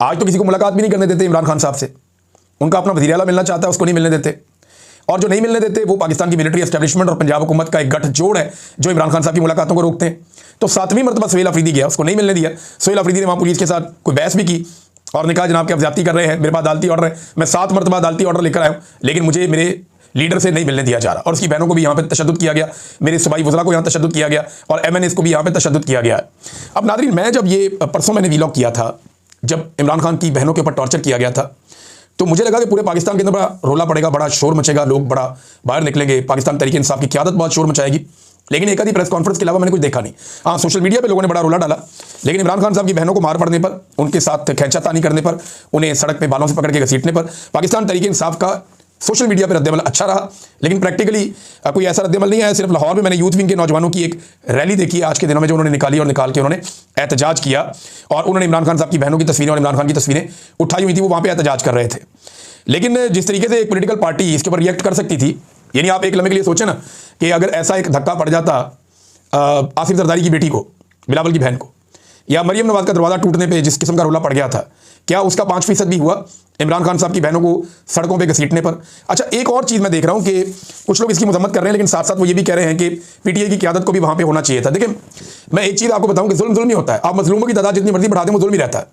आज तो किसी को मुलाकात भी नहीं करने देते इमरान खान साहब से। उनका अपना वज़ीर आला मिलना चाहता है, उसको नहीं मिलने देते। और जो नहीं मिलने देते वो पाकिस्तान की मिलिट्री एस्टेब्लिशमेंट और पंजाब हुकूमत का एक गठजोड़ है जो इमरान खान साहब की मुलाकातों को रोकते हैं। तो 7वीं मरतबा सुहेल अफरीदी गया, उसको नहीं मिलने दिया। सुहेल अफरीदी ने वहाँ पुलिस के साथ कोई बहस भी की और ने कहा जनाब कि आप ज़्यादती कर रहे हैं, मेरे पास अदालती ऑर्डर है, मैं 7 मरतबा अदालती ऑर्डर लेकर आया हूँ, लेकिन मुझे मेरे लीडर से नहीं मिलने दिया जा रहा। और उसकी बहनों को भी यहाँ पे तशद्दुद किया गया, मेरे सूबाई वज़रा को यहाँ तशद्दुद किया गया और MNAs को भी यहाँ पे तशद्दुद किया गया है। अब नाज़रीन, मैं जब ये परसों मैंने वीलॉग किया था, जब इमरान खान की बहनों के ऊपर टॉर्चर किया गया था, तो मुझे लगा कि पूरे पाकिस्तान के अंदर बड़ा रोला पड़ेगा, बड़ा शोर मचेगा, लोग बड़ा बाहर निकलेंगे, पाकिस्तान तहरीक इंसाफ की क़यादत बहुत शोर मचाएगी। लेकिन एक आधी प्रेस कॉन्फ्रेंस के अलावा मैंने कुछ देखा नहीं। हाँ, सोशल मीडिया पे लोगों ने बड़ा रोला डाला, लेकिन इमरान खान साहब की बहनों को मार पड़ने पर, उनके साथ खींचातानी करने पर, उन्हें सड़क पे बालों से पकड़ के घसीटने पर पाकिस्तान तहरीक इंसाफ का सोशल मीडिया पर रद्दमल अच्छा रहा। लेकिन प्रैक्टिकली कोई ऐसा रद्दमल नहीं आया। सिर्फ लाहौर में मैंने यूथ विंग के नौजवानों की एक रैली देखी है आज के दिनों में, जो उन्होंने निकाली और निकाल के उन्होंने एहतजाज किया और उन्होंने इमरान खान साहब की बहनों की तस्वीरें और इमरान खान की तस्वीरें उठाई हुई थी, वो वहाँ पर एहतजाज कर रहे थे। लेकिन जिस तरीके से एक पॉलिटिकल पार्टी इसके ऊपर रिएक्ट कर सकती थी, यानी आप एक लम्हे के लिए सोचें ना कि अगर ऐसा एक धक्का पड़ जाता आसिफ जरदारी की बेटी को, बिलावल की बहन को, या मरियम नवाज का दरवाज़ा टूटने पे जिस किस्म का रोला पड़ गया था, क्या उसका 5% भी हुआ इमरान खान साहब की बहनों को सड़कों पे घसीटने पर? अच्छा, एक और चीज़ मैं देख रहा हूँ कि कुछ लोग इसकी मजम्मत कर रहे हैं, लेकिन साथ साथ वो ये भी कह रहे हैं कि PTI की क़यादत को भी वहाँ पे होना चाहिए था। देखिए, मैं एक चीज़ आपको बताऊँ कि जुल्म ही होता है। आप मजलूमों की तादाद जितनी मर्जी बढ़ा दें, वो जुल्म ही रहता है।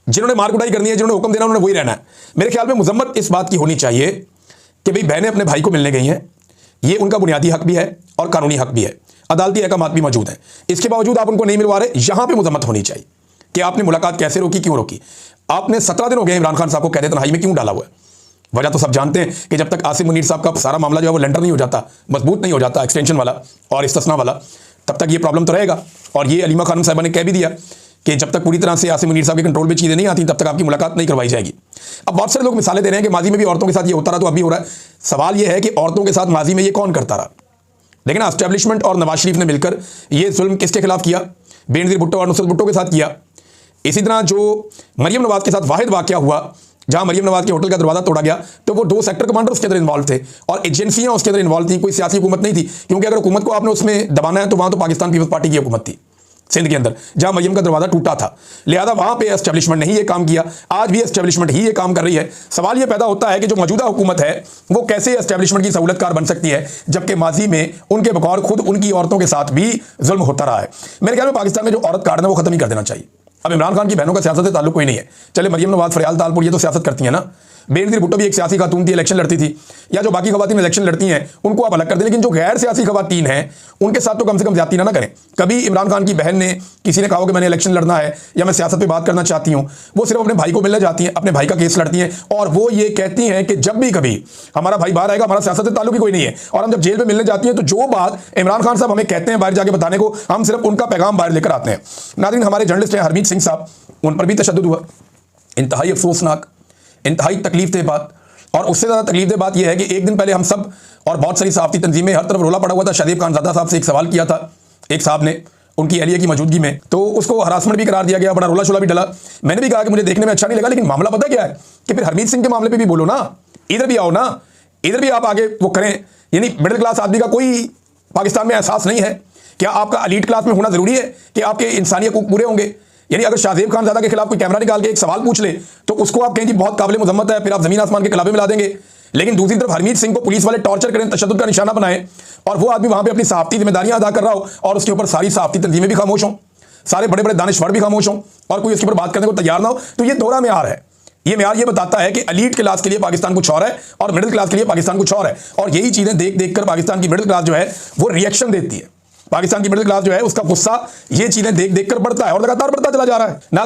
जिन्होंने मार कुटाई करनी है, जिन्होंने हुक्म देना, उन्होंने वही रहना है। मेरे ख्याल में मजम्मत इस बात की होनी चाहिए कि भाई बहनें अपने भाई को मिलने गई हैं, ये उनका बुनियादी हक भी है और कानूनी हक भी है, अदालती अहकामात भी मौजूद हैं। इसके बावजूद आप उनको नहीं मिलवा रहे, यहाँ पे मजम्मत होनी चाहिए कि आपने मुलाकात कैसे रोकी, क्यों रोकी। आपने 17 दिन हो गए इमरान खान साहब को कैद तन्हाई में क्यों डाला हुआ है? वजह तो सब जानते हैं कि जब तक आसिम मुनीर साहब का सारा मामला जो है वो लेंडर नहीं हो जाता, मजबूत नहीं हो जाता, एक्सटेंशन वाला और इस्तिस्ना वाला, तब तक ये प्रॉब्लम तो रहेगा। और ये अलीमा खानम साहिबा ने कह भी दिया कि जब तक पूरी तरह से आसिम मुनीर साहब के कंट्रोल में चीज़ें नहीं आती, तब तक आपकी मुलाकात नहीं करवाई जाएगी। अब बहुत सारे लोग मिसालें दे रहे हैं कि माजी में भी औरतों के साथ ये होता रहा, तो अभी हो रहा है। सवाल ये है कि औरतों के साथ माजी में ये कौन करता रहा? लेकिन एस्टेब्लिशमेंट और नवाज शरीफ ने मिलकर ये जुल्म किसके खिलाफ किया? बेनज़ीर भुट्टो और नुसरत भुट्टो के साथ किया। इसी तरह जो मरियम नवाज के साथ वाहिद वाक़या हुआ, जहां मरियम नवाज के होटल का दरवाजा तोड़ा गया, तो वो 2 सेक्टर कमांडर उसके अंदर इन्वॉल्व थे और एजेंसियां उसके अंदर इन्वॉल्व थी, कोई सियासी हुकूमत नहीं थी। क्योंकि अगर हुकूमत को आपने उसमें दबाना है तो वहां तो पाकिस्तान पीपल्स पार्टी की हुकूमत थी सिंध के अंदर, जहां मरियम का दरवाजा टूटा था। लिहाजा वहां पे एस्टेब्लिशमेंट ने ही ये काम किया, आज भी एस्टेब्लिशमेंट ही ये काम कर रही है। सवाल ये पैदा होता है कि जो मौजूदा हुकूमत है वो कैसे एस्टेब्लिशमेंट की सहूलतकार बन सकती है, जबकि माजी में उनके बकौर खुद उनकी औरतों के साथ भी जुल्म होता रहा है। मेरे ख्याल में पाकिस्तान में जो औरत कार्ड है वो खत्म ही कर देना चाहिए। अब इमरान खान की बहनों का सियासत से ताल्लुक कोई नहीं है। चले मरियम नवाज, फरियाल तालपुर, ये तो सियासत करती है ना। बेनज़ीर भुट्टो भी एक सियासी खातून थी, इलेक्शन लड़ती थी, या जो बाकी खवातीन इलेक्शन लड़ती हैं उनको आप अलग कर दें। लेकिन जो गैर सियासी खवातीन हैं उनके साथ तो कम से कम ज्यादती ना करें। कभी इमरान खान की बहन ने किसी ने कहा कि मैंने इलेक्शन लड़ना है या मैं सियासत पे बात करना चाहती हूँ, वो सिर्फ अपने भाई को मिलने जाती हैं, अपने भाई का केस लड़ती हैं और वो ये कहती हैं कि जब भी कभी हमारा भाई बाहर आएगा, हमारा सियासत से ताल्लुक ही कोई नहीं है। और हम जब जेल में मिलने जाती हैं तो जो बात इमरान खान साहब हमें कहते हैं बाहर जाके बताने को, हम सिर्फ उनका पैगाम बाहर लेकर आते हैं। नाज़रीन, हमारे जर्नलिस्ट हैं हरमीत सिंह साहब, उन पर भी तशद्दुद हुआ। इंतहाई अफसोसनाक, इंतहाई तकलीफ दे बात। और उससे ज़्यादा तकलीफ दे बात यह है कि एक दिन पहले हम सब और बहुत सारी सहाफ़ती तंजीमें, हर तरफ रोला पड़ा हुआ था। शादिब खानज़ादा साहब से एक सवाल किया था एक साहब ने उनकी अहलिया की मौजूदगी में, तो उसको हरासमेंट भी करार दिया गया, बड़ा रोला शोला भी डला। मैंने भी कहा कि मुझे देखने में अच्छा नहीं लगा, लेकिन मामला पता क्या है कि फिर हरमीत सिंह के मामले पर भी बोलो ना, इधर भी आओ ना, इधर भी आप आगे वो करें। यानी मिडिल क्लास आदमी का कोई पाकिस्तान में एहसास नहीं है? क्या आपका एलीट क्लास में होना ज़रूरी है कि आपके इंसानियत को पूरे होंगे? यानी अगर शाहजेब खानज़ादा के खिलाफ कोई कैमरा निकाल के एक सवाल पूछ ले तो उसको आप कहें कि बहुत काबिल मुजम्मत है, फिर आप ज़मीन आसमान के कलाबे मिला देंगे। लेकिन दूसरी तरफ हरमीत सिंह को पुलिस वाले टॉर्चर करें, तशद्दुद का निशाना बनाएं और वो आदमी वहां पे अपनी सहाफ़ती जिम्मेदारियां अदा कर रहा हो और उसके ऊपर सारी सहाफ़ती तंजीमें भी खामोश हों, सारे बड़े बड़े दानिश्वर भी खामोश हों और कोई उसके ऊपर बात करने को तैयार ना हो। तो ये दोहरा म्यार है। ये म्यार ये बताता है कि एलीट क्लास के लिए पाकिस्तान कुछ और है और मिडिल क्लास के लिए पाकिस्तान कुछ और है। और यही चीज़ें देख देख कर पाकिस्तान की मिडिल क्लास जो है वो रिएक्शन देती है। पाकिस्तान की मिडिल क्लास जो है उसका गुस्सा ये चीज़ें देख देख कर बढ़ता है और लगातार बढ़ता चला जा रहा है ना।